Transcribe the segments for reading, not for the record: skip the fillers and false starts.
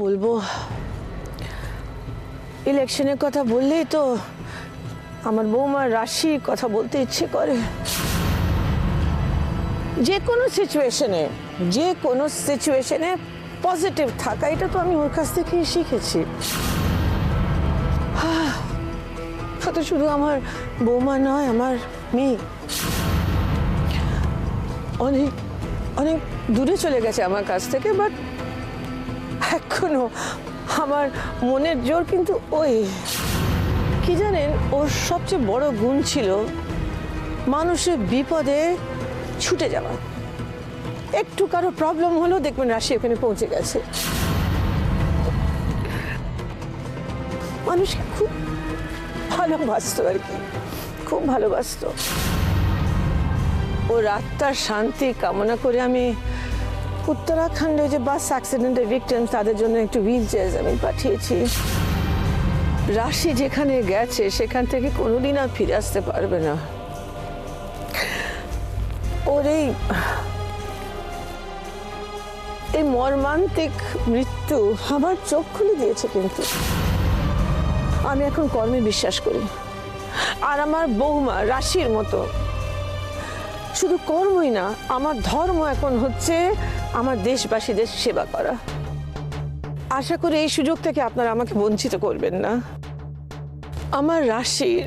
বলবো, ইলেকশনের কথা বললেই তো আমার বৌমার রাশির কথা বলতে ইচ্ছে করে। যে কোনো সিচুয়েশনে পজিটিভ থাকা, এটা তো আমি ওর কাছ থেকেই শিখেছি। তো শুধু আমার বৌমা নয়, আমার মেয়ে অনেক অনেক দূরে চলে গেছে আমার কাছ থেকে, বাট এখনো আমার মনের জোর কিন্তু ওই। কি জানেন, ওর সবচেয়ে বড় গুণ ছিল মানুষের বিপদে ছুটে যাওয়া। একটু কারো প্রবলেম হলো দেখবেন রাশি ওখানে পৌঁছে গেছে। মানুষকে খুব ভালোবাসতো আর কি, খুব ভালোবাসতো। ও আত্মার শান্তি কামনা করে আমি উত্তরাখণ্ডে যে বাস অ্যাক্সিডেন্টের ভিকটিমস, তাদের জন্য একটু হুইল চেয়ার আমি পাঠিয়েছি। রাশি যেখানে গেছে সেখান থেকে কোনোদিন আর ফিরে আসতে পারবে না। ওর এই মর্মান্তিক মৃত্যু আমার চোখ খুলে দিয়েছে। কিন্তু আমি এখন কর্মে বিশ্বাস করি, আর আমার বৌমা রাশির মতো শুধু কর্মই না, আমার ধর্ম এখন হচ্ছে আমার দেশবাসীদের সেবা করা। আশা করি এই সুযোগ থেকে আপনারা আমাকে বঞ্চিত করবেন না। আমার রাশির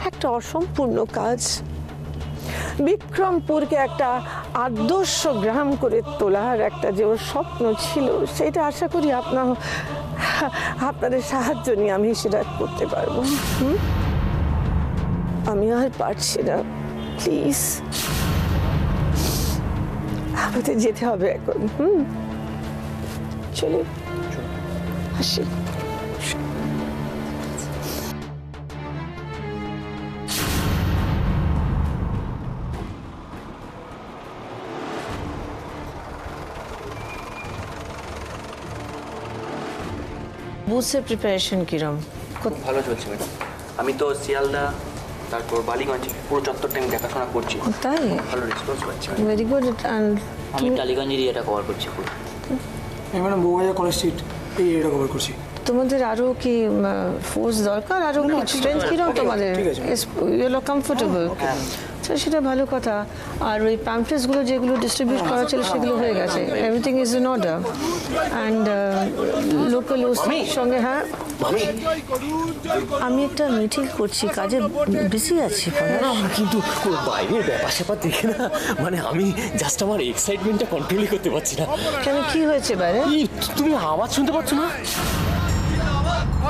একটা অসম্পূর্ণ কাজ, বিক্রমপুরকে একটা আদর্শ গ্রাম করে তোলার একটা যে ওর স্বপ্ন ছিল, সেটা আশা করি আপনাদের সাহায্য নিয়ে আমি সেটা করতে পারবো। আমি আর পারছি না, প্লিজ আমাদের যেতে হবে এখন। চলে আসি। বুথের প্রিপারেশন কিরম? খুব ভালো চলছে ম্যাডাম। আমি তো শিয়ালদা, তারপর বালিগঞ্জ পুরো চত্বরটা আমি দেখাশোনা করছি। তাই? ভালো রেসপন্স পাচ্ছি। Very good. আমি টালিগঞ্জ এরিয়াটা কভার করছি পুরো। ম্যাডাম বৌবাজার কলেজ স্ট্রিট এই এরিয়াটা কভার করছি। তোমাদের আরো কি ফোর্স দরকার? আরো কি স্ট্রেংথ কিরম তোমাদের? ইউ আর কমফোর্টেবল, সেটা ভালো কথা। আর ওই প্যাম্পলেটসগুলো যেগুলো ডিস্ট্রিবিউট করা ছিল সেগুলো হয়ে গেছে। Everything is in order and local ওসির সঙ্গে। হ্যাঁ, আমি একটা মিটিং করছি, কাজে বিজি আছি। কিন্তু বাইরের ব্যাপার স্যাপার দেখে না, মানে আমি জাস্ট আমার এক্সাইটমেন্টটা কন্ট্রোলই করতে পারছি না। কেন, কি হয়েছে বাইরে? তুমি আওয়াজ শুনতে পাচ্ছ না?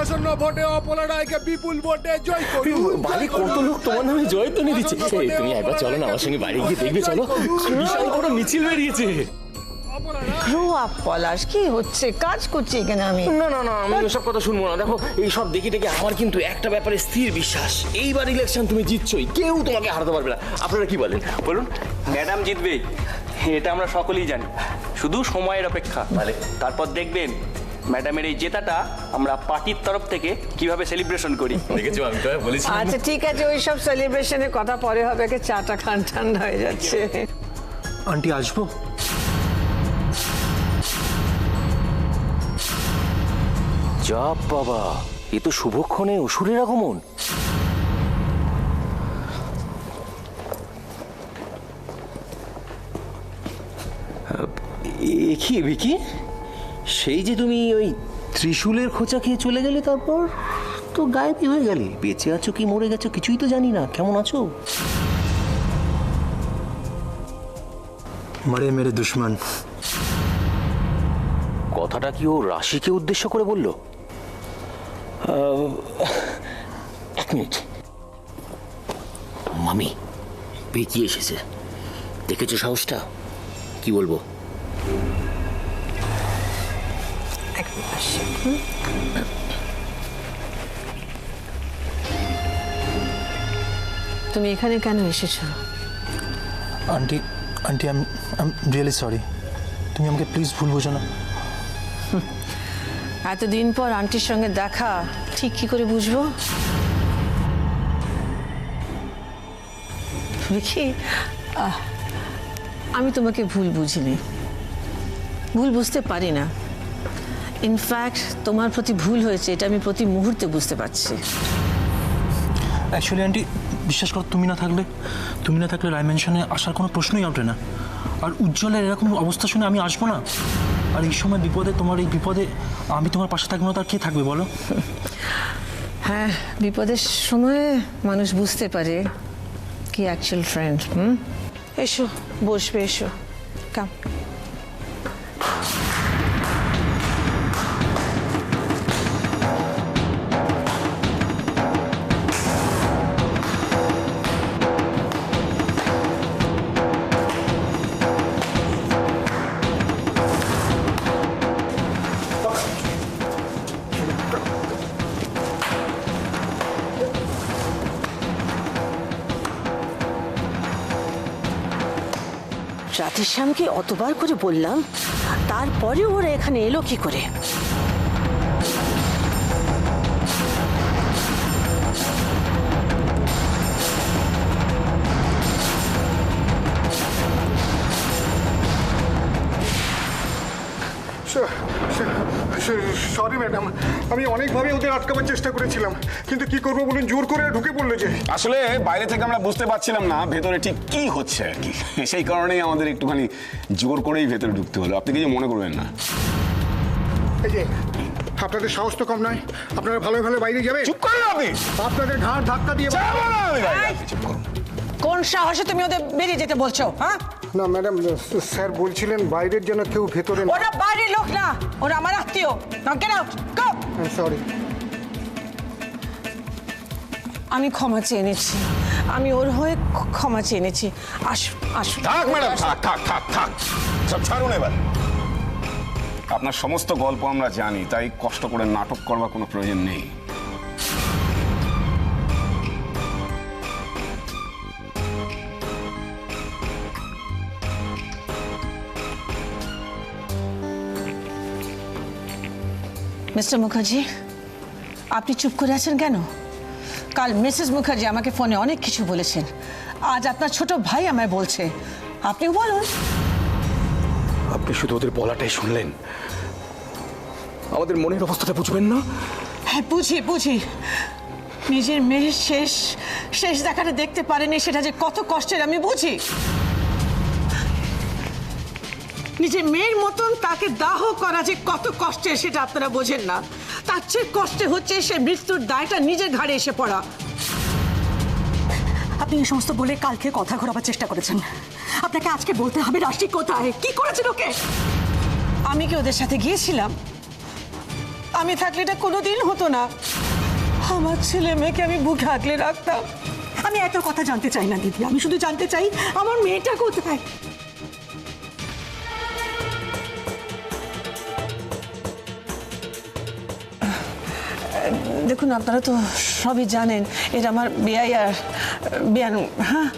আসন্ন ভোটে অপলড়াইকে বিপুল ভোটে জয় করুন। বাইরে কত লোক তোমার নামে জয়ধ্বনি দিচ্ছে। তুমি একবার চলো না আমার সঙ্গে, বাইরে গিয়ে দেখবে। চলো, বিশাল বড় মিছিল বেরিয়েছে। গ্রো আপ পলাশ, কি হচ্ছে? কাজ করছি এখানে আমি। না না না, আমি ওসব কথা শুনবো না। দেখো, এই সব দেখে দেখে আমার কিন্তু একটা ব্যাপারে স্থির বিশ্বাস, এইবার ইলেকশন তুমি জিতছই, কেউ তোমাকে হারাতে পারবে না। আপনারা কি বলেন বলুন? ম্যাডাম জিতবে, এটা আমরা সকলেই জানি। শুধু সময়ের অপেক্ষা। তারপর দেখবেন ম্যাডামের এই জেতাটা আমরা পার্টির তরফ থেকে কিভাবে সেলিব্রেশন করি। দেখেছো, আমি তো বলেছি। আচ্ছা ঠিক আছে, ওই সব সেলিব্রেশনের কথা পরে হবে, চাটা খান ঠান্ডা হয়ে যাচ্ছে। আন্টি আসবো? যা বাবা, এ তো শুভক্ষণে অসুরের আগমন। কি বিকি, সেই যে তুমি ওই ত্রিশূলের খোঁচা খেয়ে চলে গেলে, তারপর তো গায়েবই হয়ে গেলে। বেঁচে আছো কি মরে গেছো কিছুই তো জানি না। কেমন আছো? মরে মেরে দুশ্মন। কথাটা কি ও রাশিকে উদ্দেশ্য করে বলল? এক মিনিট, মামি বেঁচে এসেছে, দেখেছো সাহসটা? কি বলবো? তুমি এখানে কেন এসেছো? Aunty aunty I am really sorry. তুমি আমাকে প্লিজ ভুল বোঝো না। এতদিন পর আন্টির সঙ্গে দেখা, ঠিক কি করে বুঝবো? দেখি, আমি তোমাকে ভুল বুঝিনি, ভুল বুঝতে পারি না। ইনফ্যাক্ট তোমার প্রতি ভুল হয়েছে এটা আমি প্রতি মুহূর্তে বুঝতে পারছি। অ্যাকচুয়ালি আন্টি বিশ্বাস করো, তুমি না থাকলে ডাইমেনশনে আসার কোনো প্রশ্নই ওঠে না। আর উজ্জ্বলের এরকম অবস্থা শুনে আমি আসবো না? আর এই সময় তোমার এই বিপদে আমি তোমার পাশে থাকবো না, তার কে থাকবে বলো? হ্যাঁ, বিপদের সময়ে মানুষ বুঝতে পারে কি অ্যাকচুয়াল ফ্রেন্ড। এসো, বসবে, এসো, কাম। রাধেশ্যামকে অতবার করে বললাম, তারপরে ওরা এখানে এলো কি করে? সরি ম্যাডাম, আমি অনেকভাবে ওদের আটকাবার চেষ্টা করেছিলাম, কিন্তু কি করবো বলুন, জোর করে ঢুকে পড়লো যে। আসলে বাইরে থেকে আমরা বুঝতে পারছিলাম না ভেতরে ঠিক কি হচ্ছে আর কি, সেই কারণেই আমাদের একটুখানি জোর করেই ভেতরে ঢুকতে হলো। আপনি কিছু মনে করবেন না। এই যে আপনাদের সাহস তো কম নয়, আপনারা ভালো ভালো বাইরে যাবেন। চুপ করুন আপনি। আপনাদের ঘাড় ধাক্কা দিয়ে যাবো না আমি বাইরে। আপনি চুপ করুন। কোন সাহসে তুমি ওদের বেরিয়ে যেতে বলছো? হ্যাঁ, না ম্যাডাম, স্যার বলছিলেন বাইরের যেন কেউ ভেতরে। ওরা বাইরের লোক না, ওরা আমার আত্মীয়। নাও গেট আউট, গো। সরি। আমি ক্ষমা চেয়ে নিচ্ছি, আমি ওর হয়ে ক্ষমা চেয়ে নিচ্ছি। আসুন, আসুন। থাক ম্যাডাম, থাক সব ছাড়ুন এবার। আপনার সমস্ত গল্প আমরা জানি, তাই কষ্ট করে নাটক করবার কোনো প্রয়োজন নেই। মিস্টার মুখার্জি, আপনি চুপ করে আছেন কেন? কাল মিসেস মুখার্জি আমাকে ফোনে অনেক কিছু বলেছেন, আজ আপনার ছোট ভাই আমায় বলছে, আপনি বলুন। আপনি শুধু ওদের বলাটাই শুনলেন, আমাদের মনের অবস্থাটা বুঝবেন না? হ্যাঁ, বুঝি। নিজের মেয়ের শেষ দেখাটা দেখতে পারেনি, সেটা যে কত কষ্টের আমি বুঝি। নিজের মেয়ের মতন তাকে দাহ করা যে কত কষ্টের সেটা আপনারা বোঝেন না। তার চেয়ে কষ্টে হচ্ছে সে মৃত্যুর দায়টা নিজের ঘাড়ে এসে পড়া। আপনি এই সমস্ত বলে কালকে কথা ঘোরাবার চেষ্টা করেছেন। আপনাকে আজকে বলতে হবে রাশি কোথায়, কি করেছিল ওকে। আমি কি ওদের সাথে গিয়েছিলাম? আমি থাকলে এটা কোনোদিন হতো না। আমার ছেলে মেয়েকে আমি বুকে আগলে রাখতাম। আমি এত কথা জানতে চাই না দিদি, আমি শুধু জানতে চাই আমার মেয়েটা কোথায়। দেখুন, আপনারা তো সবই জানেন, এটা আমার বেয়ান। হ্যাঁ,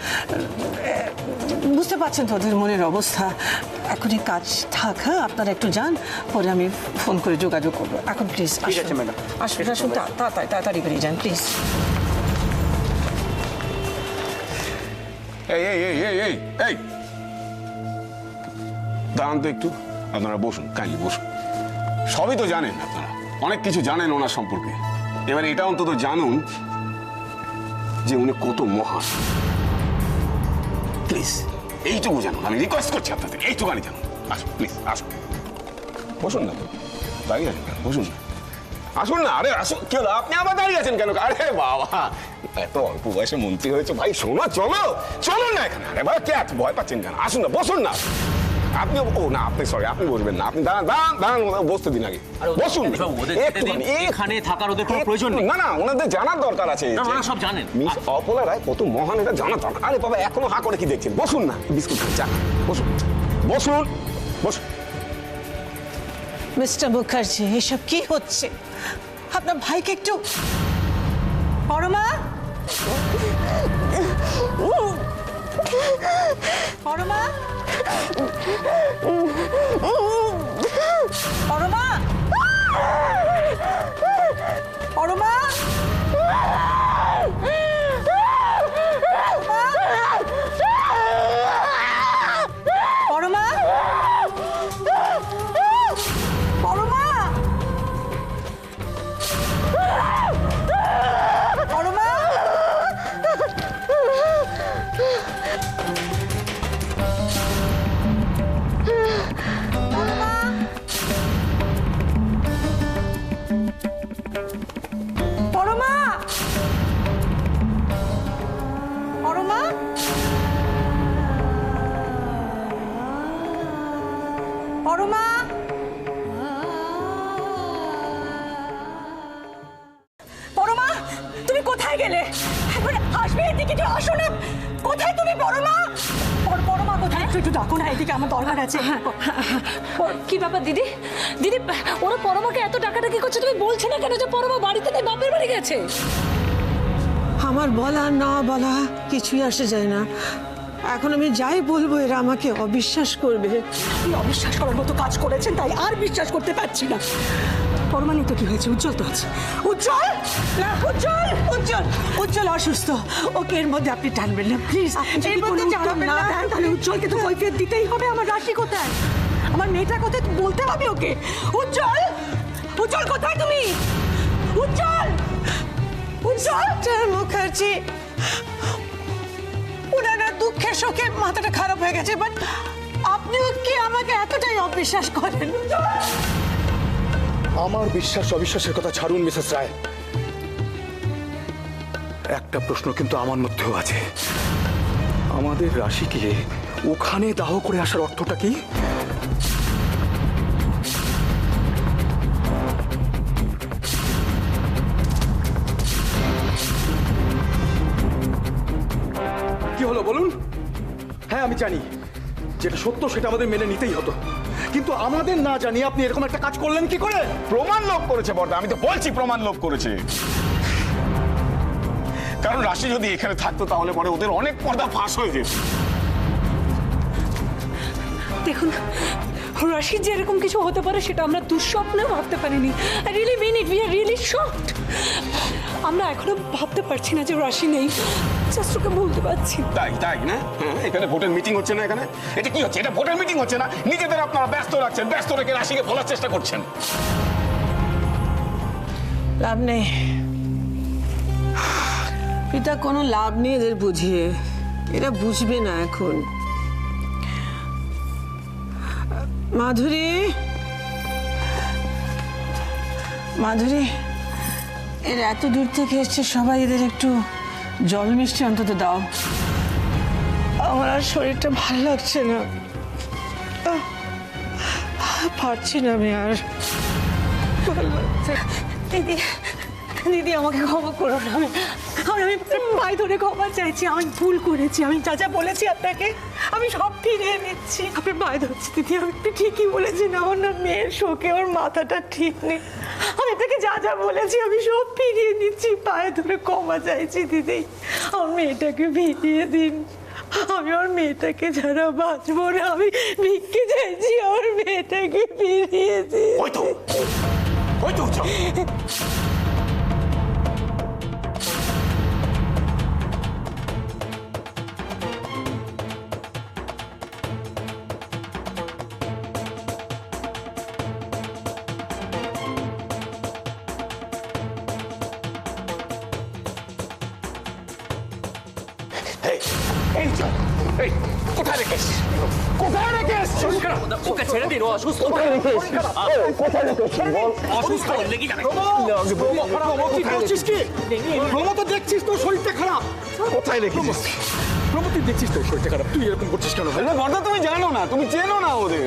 বুঝতে পারছেন তো ওদের মনের অবস্থা। এখনই কাজ থাক, হ্যাঁ, আপনারা একটু যান, পরে আমি ফোন করে যোগাযোগ করবো। এখন প্লিজ ঠিক আছে, ম্যাডাম। আসুন, তাড়াতাড়ি বেরিয়ে যান প্লিজ। এই দাঁড়ান তো একটু। আপনারা বসুন, কাইন্ডলি বসুন। সবই তো জানেন আপনারা, অনেক কিছু জানেন ওনার সম্পর্কে। এবার এটা অন্তত জানুন যে উনি কত মহান। প্লিজ এইটুকু জানুন, আমি রিকোয়েস্ট করছি আপনাদের, এইটুকানি জানুন। আসুন প্লিজ, আসুন, বসুন না। দাঁড়িয়ে আছেন কেন? বসুন না, আসুন না। আরে আসুন, কি হলো? আপনি আবার দাঁড়িয়ে আছেন কেন? আরে বাবা, এত অল্প বয়সে মন্ত্রী হয়েছে ভাই, শোনো, চলুন না এখানে। আরে ভাই, কে এত ভয় পাচ্ছেন কেন? আসুন না, বসুন না। আপনি না, আপনি সরি, আপনি বসবেন না। আপনি দাঁড়ান, বসতে দিন আগে। বসুন। এখানে থাকার ওদের কোনো প্রয়োজন নেই। না, ওনাদের জানার দরকার আছে। ওরা সব জানেন। মিস অপলা রায় কত মহান, এটা জানার দরকার। আরে বাবা, এখনো হাঁ করে কি দেখছেন? বসুন না, বিস্কুট খান, চা। বসুন। মিস্টার মুখার্জি, এসব কি হচ্ছে? আপনার ভাইকে একটু। পরমা, পরমা, পরমা, পরমা, পরমা, পরমা, কোথায় গেলে? একবার আসবে এদিকে, একটু আসো না। কোথায় তুমি বড় মা? বড় মা কোথায়? একটু ডাকো না, এদিকে আমার দরকার আছে। কি ব্যাপার দিদি? দিদি, ওরা পরমাকে এত ডাকাডাকি করছে, তুমি বলছো না কেন যে পরমা বাড়িতে নেই, বাপের বাড়ি গেছে? আমার বলা না বলা কিছুই আসে যায় না। এখন আমি যাই বলবো এরা আমাকে অবিশ্বাস করবে। আপনি অবিশ্বাস করার মতো কাজ করেছেন, তাই আর বিশ্বাস করতে পারছি না। পরমানি তো কি হয়েছে? উজ্জ্বল তো আছে। উজ্জ্বল না, উজ্জ্বল উজ্জ্বল উজ্জ্বল অসুস্থ, ওকে এর মধ্যে আপনি টানবেন না প্লিজ। এর মধ্যে টানবেন না, তাহলে উজ্জ্বলকে তো কৈফিয়ত দিতেই হবে। আমার রাশি কোথায়? আমার মেয়েটা কোথায়? বলতে হবে ওকে। উজ্জ্বল, উজ্জ্বল কোথায় তুমি? উজ্জ্বল, উজ্জ্বল মুখার্জি, ওনারা দুঃখে শোকে মাথাটা খারাপ হয়ে গেছে, বাট আপনিও কি আমাকে এতটাই অবিশ্বাস করেন? আমার বিশ্বাস অবিশ্বাসের কথা ছাড়ুন মিসেস রায়, একটা প্রশ্ন কিন্তু আমার মধ্যেও আছে। আমাদের রাশিকে ওখানে দাহ করে আসার অর্থটা কি? কি হলো বলুন? হ্যাঁ আমি জানি যেটা সত্য সেটা আমাদের মেনে নিতেই হতো, কিন্তু আমাদের না জানিয়ে আপনি এরকম একটা কাজ করলেন কি করে? প্রমাণ লোভ করেছে বর্দা, আমি তো বলছি প্রমাণ লোভ করেছে। কারণ রাশি যদি এখানে থাকতো তাহলে পরে ওদের অনেক পর্দা ফাঁস হয়ে যেত। দেখুন, রাশির যে এরকম কিছু হতে পারে সেটা আমরা দুঃস্বপ্নেও ভাবতে পারিনি। I really mean it, we are really shocked. আমরা এখনো ভাবতে পারছি না যে রাশি নেই, জাস্ট ওকে বলতে পারছি। তাই না? হ্যাঁ, এখানে ভোটের মিটিং হচ্ছে না? এখানে এটা কি হচ্ছে? এটা ভোটের মিটিং হচ্ছে না? নিজেদের আপনারা ব্যস্ত রাখছেন, ব্যস্ত রেখে রাশিকে বলার চেষ্টা করছেন। লাভ নেই পিতা, কোনো লাভ নেই এদের বুঝিয়ে। এরা বুঝবে না এখন। মাধুরী, মাধুরী, এর এত দূর থেকে এসছে, সবাই এদের একটু জল মিষ্টি অন্তত দাও। আমার আর শরীরটা ভালো লাগছে না, পারছি না আমি আর। দিদি, দিদি আমাকে ক্ষমা করুন। আমি পায়ে ধরে ক্ষমা চাইছি। আমি ভুল করেছি। আমি যা যা বলেছি আপনাকে আমি সব ফিরিয়ে নিচ্ছি। আপনার পায়ে ধরছি দিদি, আপনি ঠিকই বলেছেন। আমার না মেয়ের শোকে ওর মাথাটা ঠিক নেই। আমি আপনাকে যা যা বলেছি আমি সব ফিরিয়ে নিচ্ছি। পায়ে ধরে ক্ষমা চাইছি দিদি, আমার মেয়েটাকে ফিরিয়ে দিন। আমি আমার মেয়েটাকে ছাড়া বাঁচবো না। আমি ভিক্ষে চাইছি, আমার মেয়েটাকে ফিরিয়ে দিন। হয়তো কোথায় রেখে এসছিস? কোথায় রেখে এসছিস? ওকে ছেড়ে দিন, ও অসুস্থ। কোথায় রেখে এসছিস? কোথায় রেখে এসছিস বল? অসুস্থ লেগে যাবে। প্রমো তো দেখছিস তোর শরীরটা খারাপ। কোথায় রেখে এসছিস? প্রমো তুই দেখছিস তোর শরীরটা খারাপ, তুই এরকম করছিস কেন ভাই? বর্দা তুমি জানো না, তুমি চেনো না ওদের।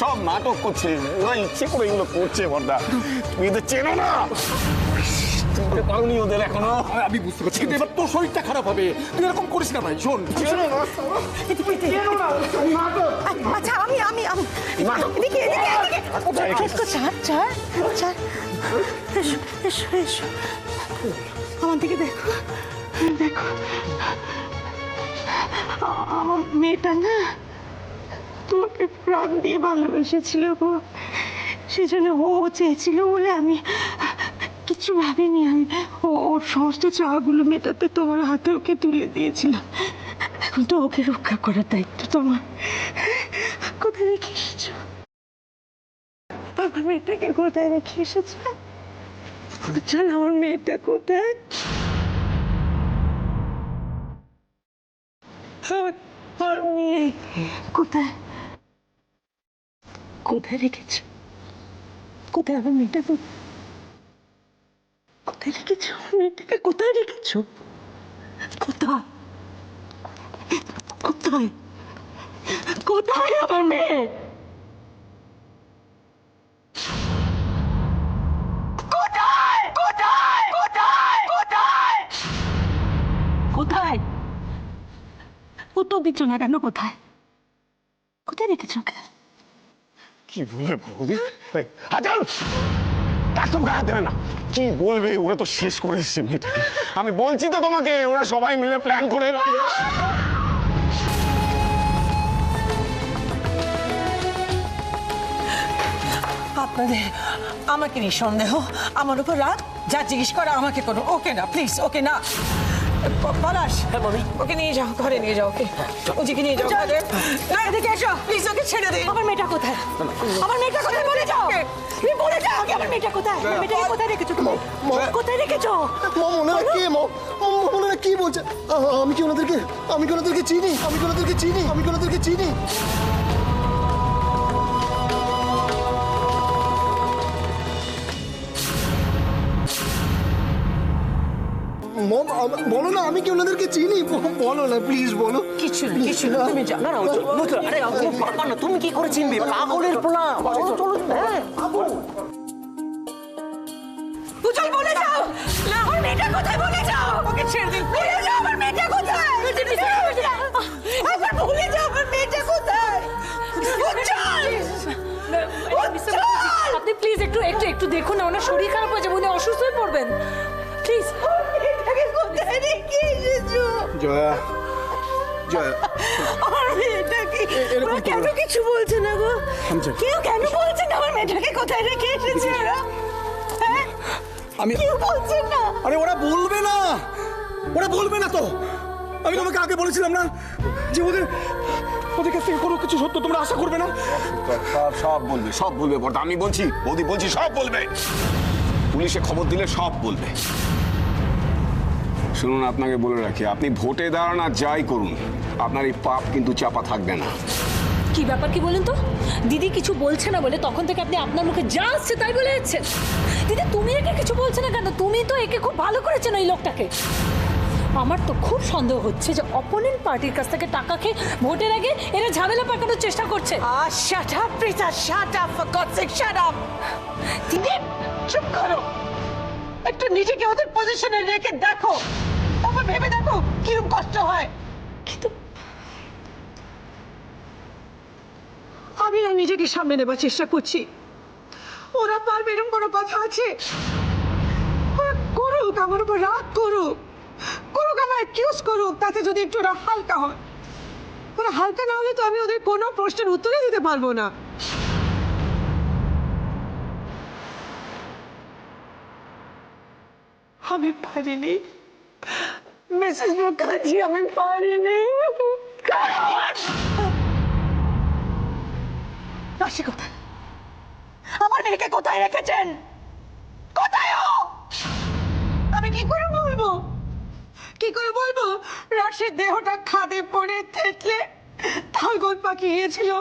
সব নাটক করছে ওরা, ইচ্ছে করে এগুলো করছে বর্দা। তুমি এদের চেনো না, তুমি পারোনি ওদের এখনো। আমি বুঝতে পারছি, কিন্তু এবার তোর শরীরটা খারাপ হবে। তুই এরকম করিস না ভাই, শোন। আচ্ছা আমি এদিকে কোথায় রেখে এসছিস? এসো আমার দিকে দেখো। আমার মেয়েটা না তোমাকে প্রাণ দিয়ে ভালোবেসেছিল গো, সেজন্য ও চেয়েছিল বলে আমি কিছু ভাবিনি। আমি ওর সমস্ত চাওয়াগুলো মেটাতে তোমার হাতে ওকে তুলে দিয়েছিলাম। এখন তো ওকে রক্ষা করার দায়িত্ব তোমার। কোথায় রেখে এসেছো আমার মেয়েটাকে? কোথায় রেখে এসেছো? চল, আমার মেয়েটা কোথায়? আমার মেয়ে কোথায়? কোথায় রেখেছো? কোথায় আমার মেয়েটা? কোথায় রেখেছো মেয়েটাকে? কোথায় রেখেছো? কোথায় কোথায় কোথায় আমার মেয়ে? কোথায় কোথায় কোথায় কোথায়? তো দিচ্ছ না কেন? কোথায় কোথায় রেখেছো? কি বলবে বৌদি? আজান একদম গায়ে দেবে না। কি বলবে? ওরা তো শেষ করে এসছে মেয়েটাকে। আমি বলছি তো তোমাকে, ওরা সবাই মিলে প্ল্যান করে আপনাদের আমাকে নিয়ে সন্দেহ, আমার উপর রাগ, যা জিজ্ঞেস করা আমাকে করো। ওকে না প্লিজ, ওকে না। পলাশ, ওকে নিয়ে যাও, ঘরে নিয়ে যাও, ওকে ওদিকে নিয়ে যাও ঘরে। না, এদিকে এসো প্লিজ, ওকে ছেড়ে দিন। আমার মেয়েটা কোথায়? আমার মেয়েটা কোথায় বলে যাও, তুমি বলে যাও আগে। আমার মেয়েটা কোথায়? আমার মেয়েটাকে কোথায় রেখেছো তুমি? কোথায় রেখেছো? ওনারা কে? ওনারা কি বলছে? আমি কি ওনাদেরকে চিনি? আমি কি ওনাদেরকে চিনি? মম, বলো না, আমি কি ওনাদেরকে চিনি? বলো না প্লিজ, বলো। কিছু না, তুমি যাও। না না আরে পারবা না, তুমি কি করে চিনবে? পাগলের পোলা। চলো চলো, হ্যাঁ উজ্জ্বল, বলে যাও। না, আমার মেয়েটা কোথায় বলে যাও। ওকে ছেড়ে দিন, বলে যাও আমার মেয়েটা কোথায়। একবার বলে যাও আমার মেয়েটা কোথায়। উজ্জ্বল, আপনি প্লিজ একটু দেখুন না, ওনার শরীর খারাপ হয়ে যাবে, উনি অসুস্থ হয়ে পড়বেন। প্লিজ। মেয়েটাকে কোথায় রেখে এসেছো? জয়া, আমার মেয়েটাকে ওরা কেন কিছু বলছে না গো? কেউ কেন বলছে না আমার মেয়েটাকে কোথায় রেখে এসেছে ওরা? হ্যাঁ, কেউ বলছে না। আরে ওরা বলবে না তো। আমি তোমাকে আগে বলেছিলাম না যে ওদের কাছ থেকে কোনো কিছু সত্য তোমরা আশা করবে না। সব বলবে বড়দা। আমি বলছি বৌদি, বলছি সব বলবে। পুলিশে খবর দিলে সব বলবে। শুনুন, আপনাকে বলে রাখি, আপনি ভোটে দাঁড়ান আর যাই করুন, আপনার এই পাপ কিন্তু চাপা থাকবে না। কি ব্যাপার কি বলুন তো? দিদি কিছু বলছে না বলে তখন থেকে আপনি আপনার মুখে যা আসছে তাই বলে যাচ্ছেন। দিদি তুমি একে কিছু বলছে না কেন? তুমি তো একে খুব ভালো করেছেন ওই লোকটাকে। আমার তো খুব সন্দেহ হচ্ছে যে অপোনেন্ট পার্টির কাছ থেকে টাকা খেয়ে ভোটের আগে এরা ঝামেলা পাকানোর চেষ্টা করছে। Shut up Prita, shut up, for gods sec shut up. দিদি চুপ করো, একটু নিজেকে ওদের পজিশনে রেখে দেখো, তারপর ভেবে দেখো কিরকম কষ্ট হয়। কিন্তু আমি না নিজেকে সামনে নেবার চেষ্টা করছি। ওরা পারবে এরকম কোনো কথা আছে? ওরা করুক, আমার উপর রাগ করুক, আমার অ্যাকিউজ করুক, তাতে যদি একটু ওরা হালকা হয়। ওরা হালকা না হলে তো আমি ওদের কোনো প্রশ্নের উত্তরই দিতে পারবো না। আমি পারিনি মিসেস মুখার্জি, আমি পারিনি। রাশি কোথায়? আমার মেয়েকে কোথায় রেখেছেন? কোথায় ও? আমি কি করে বলবো? রাশির দেহটা খাদে পড়ে থেতলে তালগোল পাকিয়েছিল।